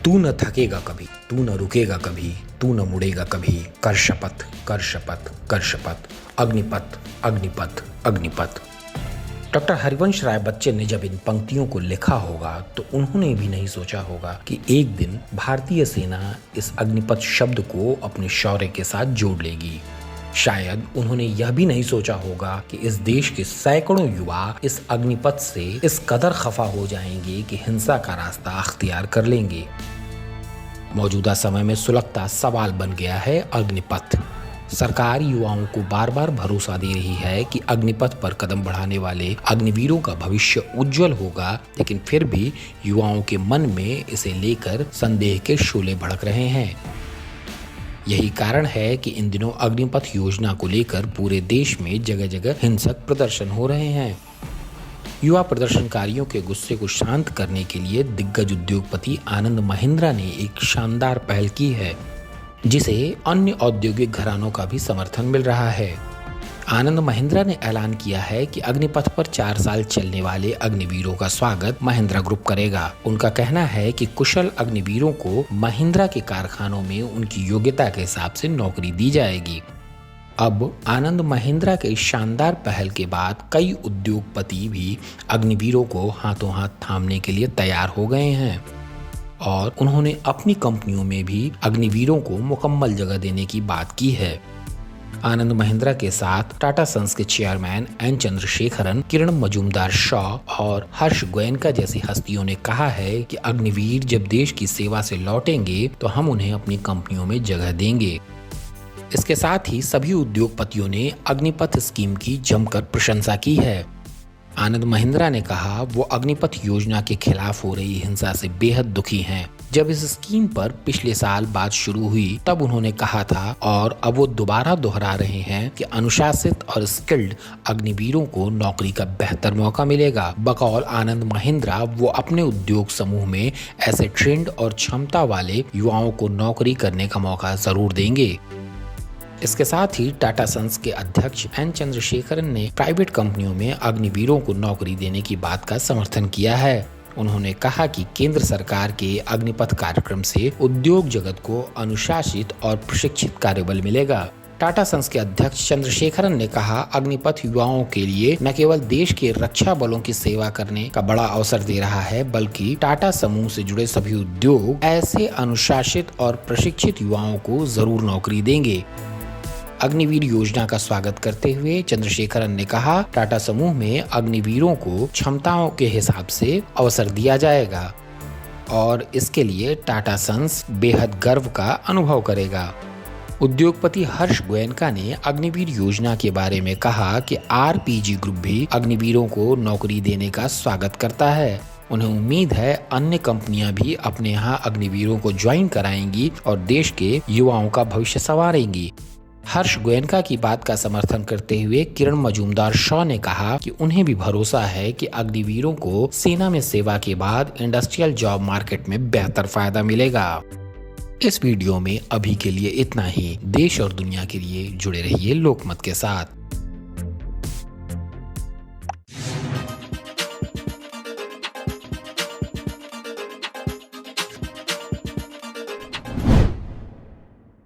तू न थकेगा कभी, तू न रुकेगा कभी, तू न मुड़ेगा कभी, कर शपथ कर शपथ कर शपथ, अग्निपथ अग्निपथ अग्निपथ। डॉक्टर हरिवंश राय बच्चन ने जब इन पंक्तियों को लिखा होगा तो उन्होंने भी नहीं सोचा होगा कि एक दिन भारतीय सेना इस अग्निपथ शब्द को अपने शौर्य के साथ जोड़ लेगी। शायद उन्होंने यह भी नहीं सोचा होगा कि इस देश के सैकड़ों युवा इस अग्निपथ से इस कदर खफा हो जाएंगे कि हिंसा का रास्ता अख्तियार कर लेंगे। मौजूदा समय में सुलगता सवाल बन गया है अग्निपथ। सरकार युवाओं को बार बार भरोसा दे रही है कि अग्निपथ पर कदम बढ़ाने वाले अग्निवीरों का भविष्य उज्जवल होगा, लेकिन फिर भी युवाओं के मन में इसे लेकर संदेह के शोले भड़क रहे हैं। यही कारण है कि इन दिनों अग्निपथ योजना को लेकर पूरे देश में जगह जगह हिंसक प्रदर्शन हो रहे हैं। युवा प्रदर्शनकारियों के गुस्से को शांत करने के लिए दिग्गज उद्योगपति आनंद महिंद्रा ने एक शानदार पहल की है, जिसे अन्य औद्योगिक घरानों का भी समर्थन मिल रहा है। आनंद महिंद्रा ने ऐलान किया है कि अग्निपथ पर 4 साल चलने वाले अग्निवीरों का स्वागत महिंद्रा ग्रुप करेगा। उनका कहना है कि कुशल अग्निवीरों को महिंद्रा के कारखानों में उनकी योग्यता के हिसाब से नौकरी दी जाएगी। अब आनंद महिंद्रा के इस शानदार पहल के बाद कई उद्योगपति भी अग्निवीरों को हाथों हाथ थामने के लिए तैयार हो गए हैं और उन्होंने अपनी कंपनियों में भी अग्निवीरों को मुकम्मल जगह देने की बात की है। आनंद महिंद्रा के साथ टाटा सन्स के चेयरमैन एन चंद्रशेखरन, किरण मजूमदार शॉ और हर्ष गोयनका जैसी हस्तियों ने कहा है कि अग्निवीर जब देश की सेवा से लौटेंगे तो हम उन्हें अपनी कंपनियों में जगह देंगे। इसके साथ ही सभी उद्योगपतियों ने अग्निपथ स्कीम की जमकर प्रशंसा की है। आनंद महिंद्रा ने कहा वो अग्निपथ योजना के खिलाफ हो रही हिंसा से बेहद दुखी हैं। जब इस स्कीम पर पिछले साल बात शुरू हुई तब उन्होंने कहा था और अब वो दोबारा दोहरा रहे हैं कि अनुशासित और स्किल्ड अग्निवीरों को नौकरी का बेहतर मौका मिलेगा। बकौल आनंद महिंद्रा वो अपने उद्योग समूह में ऐसे ट्रेंड और क्षमता वाले युवाओं को नौकरी करने का मौका जरूर देंगे। इसके साथ ही टाटा सन्स के अध्यक्ष एन चंद्रशेखरन ने प्राइवेट कंपनियों में अग्निवीरों को नौकरी देने की बात का समर्थन किया है। उन्होंने कहा कि केंद्र सरकार के अग्निपथ कार्यक्रम से उद्योग जगत को अनुशासित और प्रशिक्षित कार्यबल मिलेगा। टाटा सन्स के अध्यक्ष चंद्रशेखरन ने कहा, अग्निपथ युवाओं के लिए न केवल देश के रक्षा बलों की सेवा करने का बड़ा अवसर दे रहा है, बल्कि टाटा समूह से जुड़े सभी उद्योग ऐसे अनुशासित और प्रशिक्षित युवाओं को जरूर नौकरी देंगे। अग्निवीर योजना का स्वागत करते हुए चंद्रशेखरन ने कहा, टाटा समूह में अग्निवीरों को क्षमताओं के हिसाब से अवसर दिया जाएगा और इसके लिए टाटा सन्स बेहद गर्व का अनुभव करेगा। उद्योगपति हर्ष गोयनका ने अग्निवीर योजना के बारे में कहा कि आरपीजी ग्रुप भी अग्निवीरों को नौकरी देने का स्वागत करता है। उन्हें उम्मीद है अन्य कंपनियां भी अपने यहाँ अग्निवीरों को ज्वाइन कराएंगी और देश के युवाओं का भविष्य संवारेंगी। हर्ष गोयनका की बात का समर्थन करते हुए किरण मजूमदार शॉ ने कहा कि उन्हें भी भरोसा है कि अग्निवीरों को सेना में सेवा के बाद इंडस्ट्रियल जॉब मार्केट में बेहतर फायदा मिलेगा। इस वीडियो में अभी के लिए इतना ही। देश और दुनिया के लिए जुड़े रहिए लोकमत के साथ।